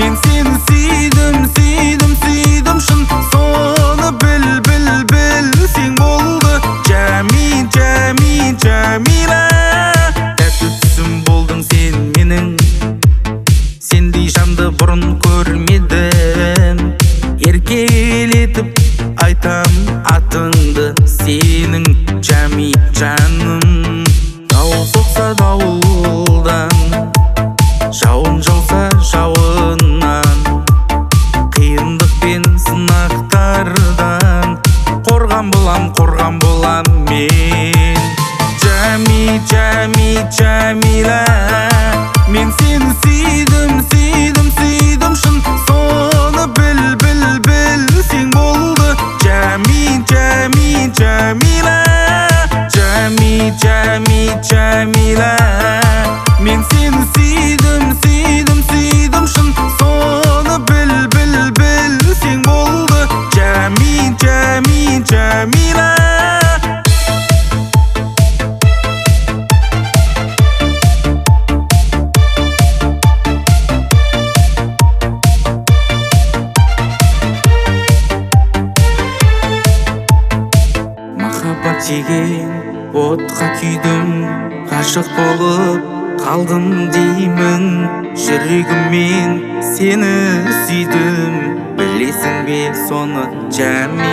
мен сені сүйдім, сүйдім, сүйдім шын. Соны біл, біл, біл, сен болды Жәмила. Тәтті түсім болдың сен менің, сендей жанды бұрын көрмедім. Еркелетіп айтам атыңды сенің, Жәми жаным. Дауыл соқса дауылдан, жауын жауса жауыннан, қиындық пен сынақтардан қорған болам мен. Жәмила, мен сені сүйдім, сүйдім, сүйдім шын. Соны біл, біл, біл, сен болды Жәмила. Мен сені сүйдім, сүйдім, сүйдім шын. Соны біл, біл, біл, сен болды Жәмила. Махаббат жеген отқа күйдім, ғашық болып қалдым деймін. Жүрегіммен сені сүйдім, білесің бе соны Жәмила.